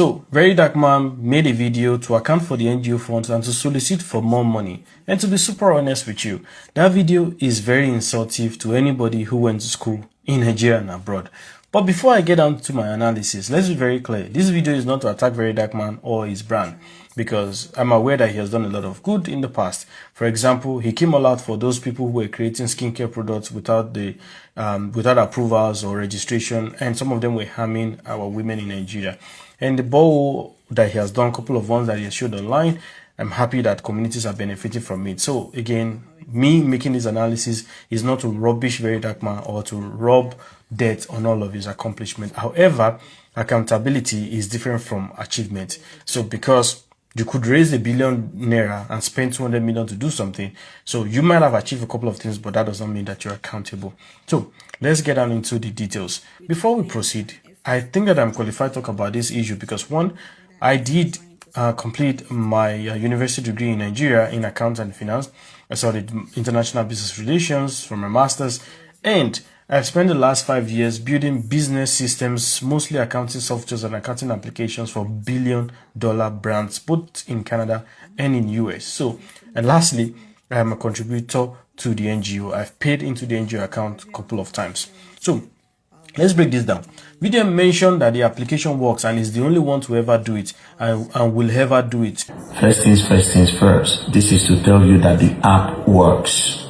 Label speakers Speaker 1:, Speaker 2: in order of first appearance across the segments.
Speaker 1: So, Very Dark Man made a video to account for the NGO funds and to solicit for more money. And to be super honest with you, that video is very insultive to anybody who went to school in Nigeria and abroad. But before I get down to my analysis, let's be very clear. This video is not to attack Very Dark Man or his brand, because I'm aware that he has done a lot of good in the past. For example, he came all out for those people who were creating skincare products without approvals or registration, and some of them were harming our women in Nigeria. And the ball that he has done, a couple of ones that he has showed online, I'm happy that communities are benefiting from it. So again, me making this analysis is not to rubbish Very Dark Man or to rub dirt on all of his accomplishment. However, accountability is different from achievement. So because you could raise ₦1 billion and spend 200 million to do something, so you might have achieved a couple of things, but that does not mean that you're accountable. So let's get down into the details. Before we proceed, I think that I'm qualified to talk about this issue because one, I did complete my university degree in Nigeria in accounts and finance. I studied international business relations for my master's, and I've spent the last 5 years building business systems, mostly accounting softwares and accounting applications for billion-dollar brands, both in Canada and in US. So, and lastly, I am a contributor to the NGO. I've paid into the NGO account a couple of times. So, let's break this down. Vdm mentioned that the application works and is the only one to ever do it and will ever do it.
Speaker 2: First things first. This is to tell you that the app works.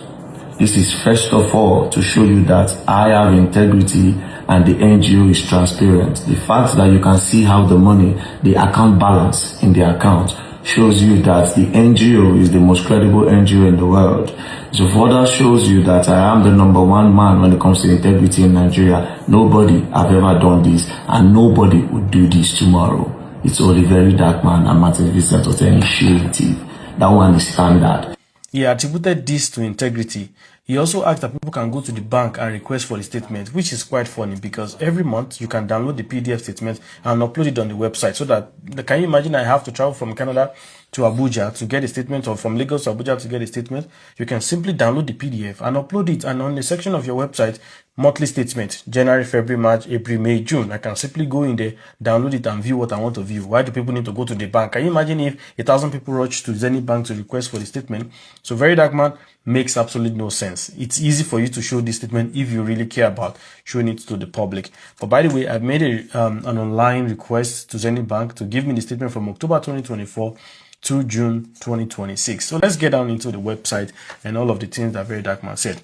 Speaker 2: This is first of all to show you that I have integrity and the NGO is transparent. The fact that you can see how the money, the account balance in the account shows you that the NGO is the most credible NGO in the world. So further shows you that I am the #1 man when it comes to integrity in Nigeria. Nobody have ever done this and nobody would do this tomorrow. It's only Very Dark Man and Martin Vincent of the initiative. That one is standard.
Speaker 1: He attributed this to integrity. He also asked that people can go to the bank and request for the statement, which is quite funny because every month you can download the PDF statement and upload it on the website. So that, can you imagine I have to travel from Canada to Abuja to get a statement, or from Lagos to Abuja to get a statement? You can simply download the PDF and upload it, and on the section of your website, monthly statement, January, February, March, April, May, June, I can simply go in there, download it and view what I want to view. Why do people need to go to the bank? Can you imagine if 1,000 people rush to Zenith Bank to request for the statement? So Very Dark Man makes absolutely no sense. It's easy for you to show this statement if you really care about showing it to the public. But by the way, I've made an online request to Zenith Bank to give me the statement from October 2024 to June 2026. So let's get down into the website and all of the things that Very Dark Man said.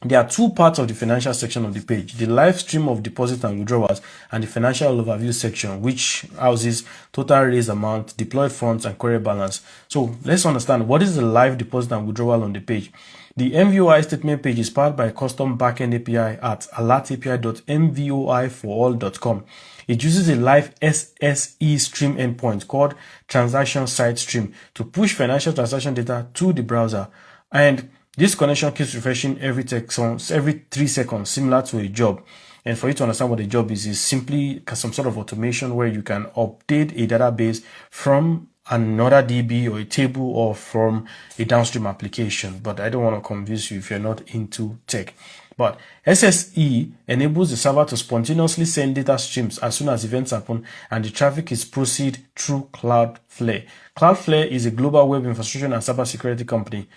Speaker 1: There are two parts of the financial section of the page: the live stream of deposits and withdrawals, and the financial overview section, which houses total raised amount, deployed funds, and query balance. So let's understand what is the live deposit and withdrawal on the page. The MVOI statement page is powered by a custom backend API at alertapi.mvoiforall.com. It uses a live SSE stream endpoint called transaction side stream to push financial transaction data to the browser, and this connection keeps refreshing every 3 seconds, similar to a job. And for you to understand what a job is simply some sort of automation where you can update a database from another DB or a table or from a downstream application. But I don't want to convince you if you're not into tech. But SSE enables the server to spontaneously send data streams as soon as events happen, and the traffic is processed through Cloudflare. Cloudflare is a global web infrastructure and cybersecurity company.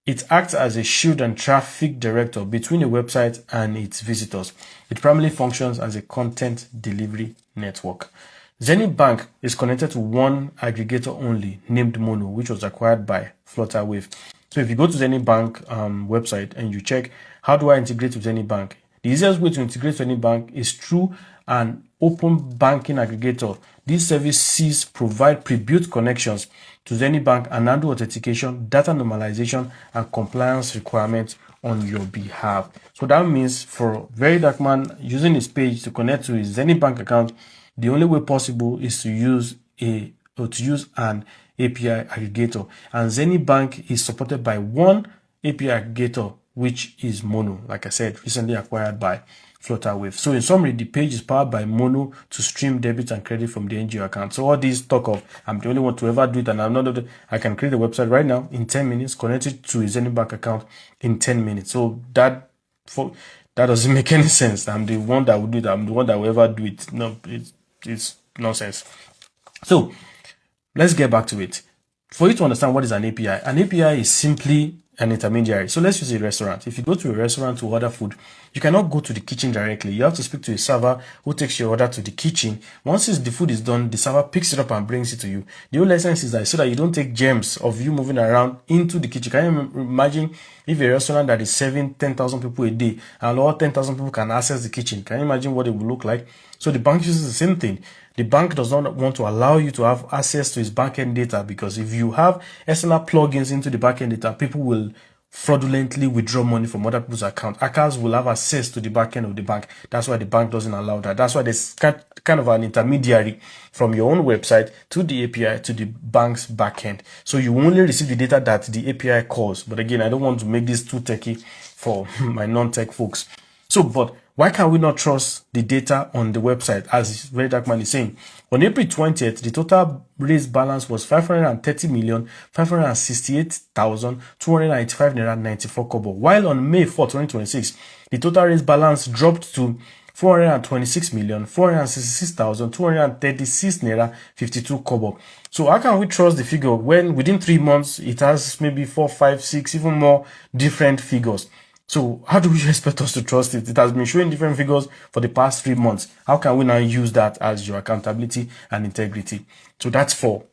Speaker 1: It acts as a shield and traffic director between a website and its visitors. It primarily functions as a content delivery network. Zenith Bank is connected to one aggregator only, named Mono, which was acquired by Flutterwave. So if you go to Zenith Bank website and you check, how do I integrate with Zenith Bank? The easiest way to integrate with Zenith Bank is through an open banking aggregator. These services provide pre-built connections to Zenith Bank and handle authentication, data normalization, and compliance requirements on your behalf. So that means for Very Dark Man using his page to connect to his Zenith Bank account, the only way possible is to use an API aggregator. And Zenith Bank is supported by one API aggregator, which is Mono, like I said, recently acquired by Flutterwave. So in summary, the page is powered by Mono to stream debit and credit from the NGO account. So all this talk of I'm the only one to ever do it and I'm not, I can create a website right now in 10 minutes, connect it to a Zenith Bank account in 10 minutes. So that doesn't make any sense. I'm the one that will do it. I'm the one that will ever do it. No, it's nonsense. So let's get back to it. For you to understand what is an API is simply an intermediary. So let's use a restaurant. If you go to a restaurant to order food, you cannot go to the kitchen directly. You have to speak to a server who takes your order to the kitchen. Once the food is done, the server picks it up and brings it to you. The whole essence is that so that you don't take germs of you moving around into the kitchen. Can you imagine if a restaurant that is serving 10,000 people a day and all 10,000 people can access the kitchen? Can you imagine what it would look like? So the bank uses the same thing. The bank does not want to allow you to have access to its backend data, because if you have external plugins into the backend data, people will fraudulently withdraw money from other people's account. Hackers will have access to the backend of the bank. That's why the bank doesn't allow that. That's why there's kind of an intermediary from your own website to the API to the bank's backend. So you only receive the data that the API calls. But again, I don't want to make this too techy for my non-tech folks. So, but why can we not trust the data on the website? As Very Dark Man is saying, on April 20th, the total raised balance was 530,568,285 naira 94 kobo. While on May 4, 2026, the total raised balance dropped to 426,466,236 naira 52 kobo. So how can we trust the figure when within 3 months it has maybe 4, 5, 6, even more different figures? So how do you expect us to trust it? It has been showing different figures for the past 3 months. How can we now use that as your accountability and integrity? So that's for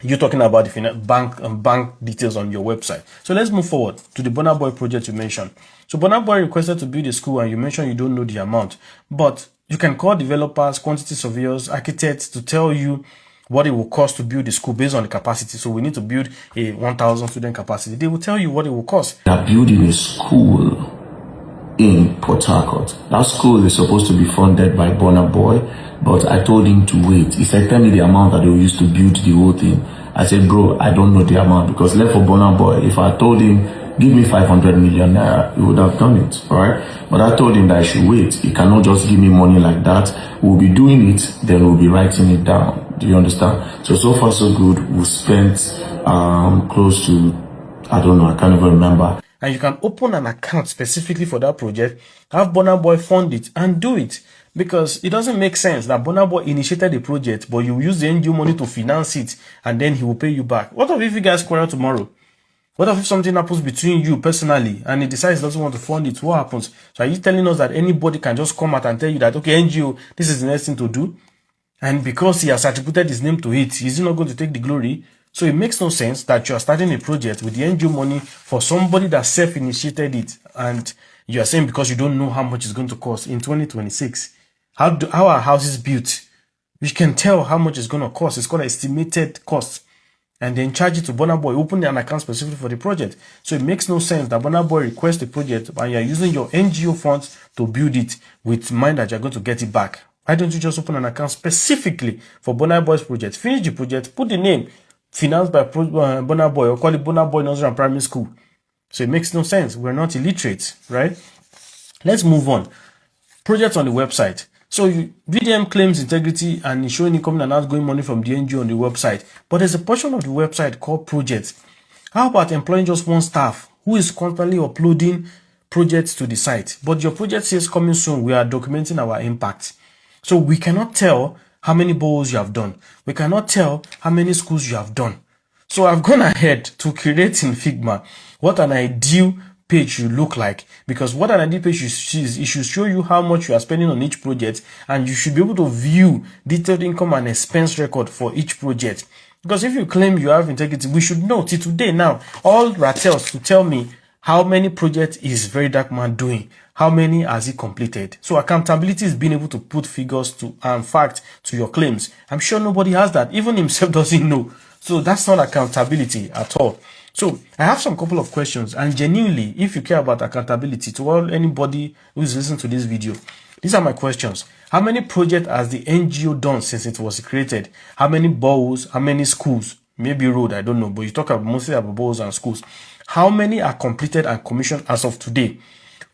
Speaker 1: you talking about the bank details on your website. So let's move forward to the Burna Boy project you mentioned. So Burna Boy requested to build a school, and you mentioned you don't know the amount, but you can call developers, quantity surveyors, architects to tell you what it will cost to build the school based on the capacity. So we need to build a 1,000 student capacity. They will tell you what it will cost.
Speaker 2: They are building a school in Port Harcourt. That school is supposed to be funded by Burna Boy, but I told him to wait. He said, tell me the amount that they will use to build the whole thing. I said, bro, I don't know the amount, because left for Burna Boy, if I told him, give me 500 million naira, he would have done it, alright? But I told him that I should wait. He cannot just give me money like that. We'll be doing it, then we'll be writing it down. Do you understand? So far so good. We spent close to, I don't know, I can't even remember.
Speaker 1: And you can open an account specifically for that project, have Burna Boy fund it, and do it. Because it doesn't make sense that Burna Boy initiated the project, but you use the NGO money to finance it, and then he will pay you back. What if you guys quarrel tomorrow? What if something happens between you personally and he decides he doesn't want to fund it? What happens? So are you telling us that anybody can just come out and tell you that, okay, NGO, this is the next thing to do? And because he has attributed his name to it, is he not going to take the glory? So it makes no sense that you are starting a project with the NGO money for somebody that self-initiated it, and you are saying because you don't know how much it's going to cost in 2026. How are houses built? You can tell how much it's going to cost. It's called estimated cost. And then charge it to Burna Boy, open an account specifically for the project. So it makes no sense that Burna Boy requests the project and you're using your NGO funds to build it with mind that you're going to get it back. Why don't you just open an account specifically for Burna Boy's project? Finish the project, put the name, financed by Burna Boy, or call it Burna Boy Nursery and Primary School. So it makes no sense. We're not illiterate, right? Let's move on. Projects on the website. So VDM claims integrity and is showing incoming and outgoing money from the NGO on the website. But there's a portion of the website called projects. How about employing just one staff who is constantly uploading projects to the site? But your project says coming soon, we are documenting our impact. So we cannot tell how many bowls you have done. We cannot tell how many schools you have done. So I've gone ahead to create in Figma what an ideal page should look like, because what an ideal page is, it should show you how much you are spending on each project, and you should be able to view detailed income and expense record for each project. Because if you claim you have integrity, we should know till today now, all Rattels to tell me how many projects is Very Dark Man doing, how many has he completed. So accountability is being able to put figures to and fact to your claims. I'm sure nobody has that, even himself doesn't know. So that's not accountability at all. So I have some couple of questions, and genuinely, if you care about accountability to all anybody who is listening to this video, these are my questions. How many projects has the NGO done since it was created? How many boroughs? How many schools? Maybe road, I don't know, but you talk about mostly about boroughs and schools. How many are completed and commissioned as of today?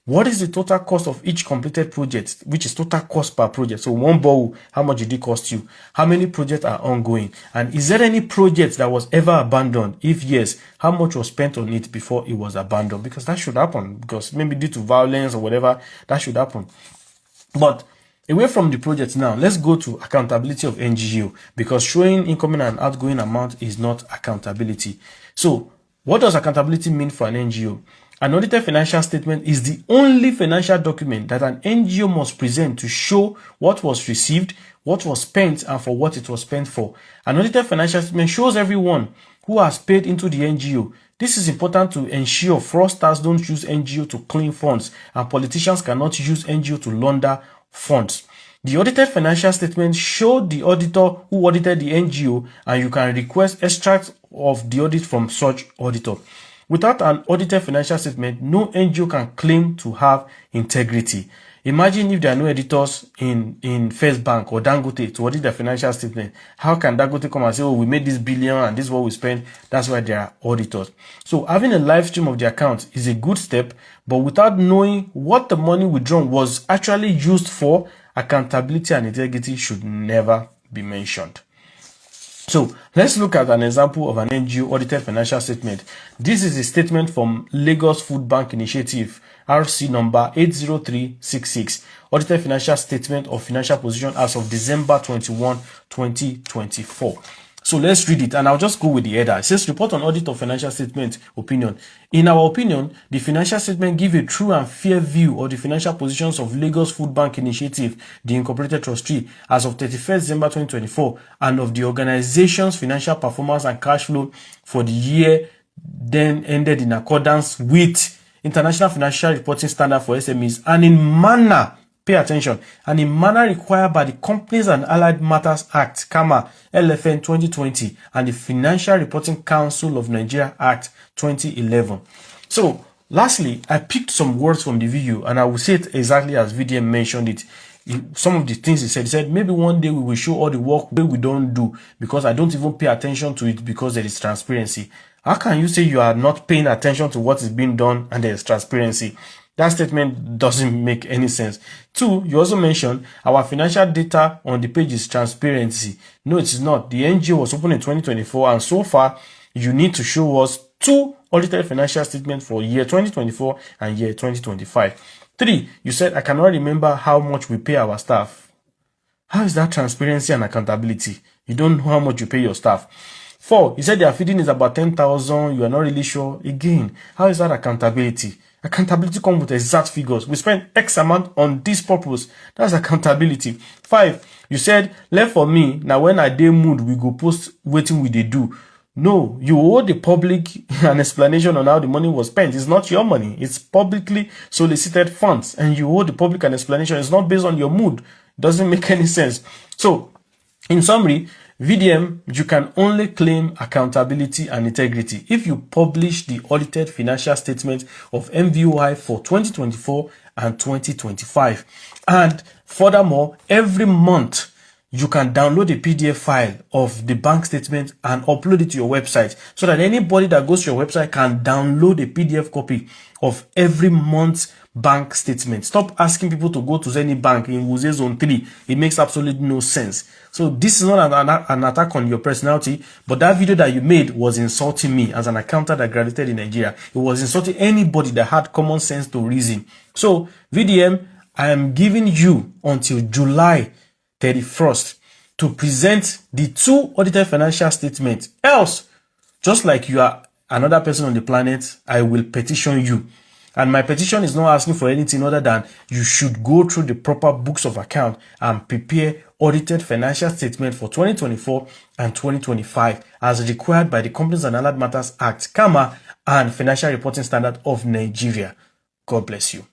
Speaker 1: What is the total cost of each completed project, which is total cost per project? So one borough, how much did it cost you? How many projects are ongoing? And is there any project that was ever abandoned? If yes, how much was spent on it before it was abandoned? Because that should happen, because maybe due to violence or whatever, that should happen. But Away from the project now, let's go to accountability of NGO, because showing incoming and outgoing amount is not accountability. So what does accountability mean for an NGO? An audited financial statement is the only financial document that an NGO must present to show what was received, what was spent, and for what it was spent for. An audited financial statement shows everyone who has paid into the NGO. This is important to ensure fraudsters don't use NGO to clean funds, and politicians cannot use NGO to launder funds. The audited financial statement showed the auditor who audited the NGO, and you can request extracts of the audit from such auditor. Without an audited financial statement, no NGO can claim to have integrity. Imagine if there are no editors in First Bank or Dangote to audit the financial statement. How can Dangote come and say, oh, we made this billion and this is what we spent? That's why there are auditors. So having a live stream of the account is a good step, but without knowing what the money withdrawn was actually used for, accountability and integrity should never be mentioned. So let's look at an example of an NGO audited financial statement. This is a statement from Lagos Food Bank Initiative, RC number 80366, audited financial statement of financial position as of December 21, 2024. So let's read it, and I'll just go with the header. It says, report on audit of financial statement opinion. In our opinion, the financial statement gives a true and fair view of the financial positions of Lagos Food Bank Initiative, the incorporated trustee, as of 31st December 2024, and of the organization's financial performance and cash flow for the year then ended in accordance with International Financial Reporting Standard for SMEs, and in manner, pay attention, and in manner required by the Companies and Allied Matters Act, LFN 2020, and the Financial Reporting Council of Nigeria Act 2011. So, lastly, I picked some words from the video, and I will say it exactly as Vdm mentioned it. Some of the things he said, maybe one day we will show all the work we don't do, because I don't even pay attention to it because there is transparency. How can you say you are not paying attention to what is being done and there is transparency? That statement doesn't make any sense. 2, you also mentioned our financial data on the page is transparency. No, it is not. The NGO was opened in 2024, and so far, you need to show us 2 audited financial statements for year 2024 and year 2025. 3, you said, I cannot remember how much we pay our staff. How is that transparency and accountability? You don't know how much you pay your staff. 4, you said their feeding is about 10,000. You are not really sure. Again, how is that accountability? Accountability comes with exact figures. We spend X amount on this purpose. That's accountability. 5, you said, left for me, now when I dey mood, we go post waiting we dey do. No, you owe the public an explanation on how the money was spent. It's not your money. It's publicly solicited funds, and you owe the public an explanation. It's not based on your mood. It doesn't make any sense. So, in summary, Vdm, you can only claim accountability and integrity if you publish the audited financial statement of MVOI for 2024 and 2025. And furthermore, every month, you can download a PDF file of the bank statement and upload it to your website, so that anybody that goes to your website can download a PDF copy of every month's bank statement. Stop asking people to go to any bank in Wuse Zone 3. It makes absolutely no sense. So this is not an attack on your personality, but that video that you made was insulting me as an accountant that graduated in Nigeria. It was insulting anybody that had common sense to reason. So Vdm, I am giving you until July 31st to present the 2 audited financial statements. Else, just like you are another person on the planet, I will petition you. And my petition is not asking for anything other than you should go through the proper books of account and prepare audited financial statement for 2024 and 2025 as required by the Companies and Allied Matters Act, and Financial Reporting Standard of Nigeria. God bless you.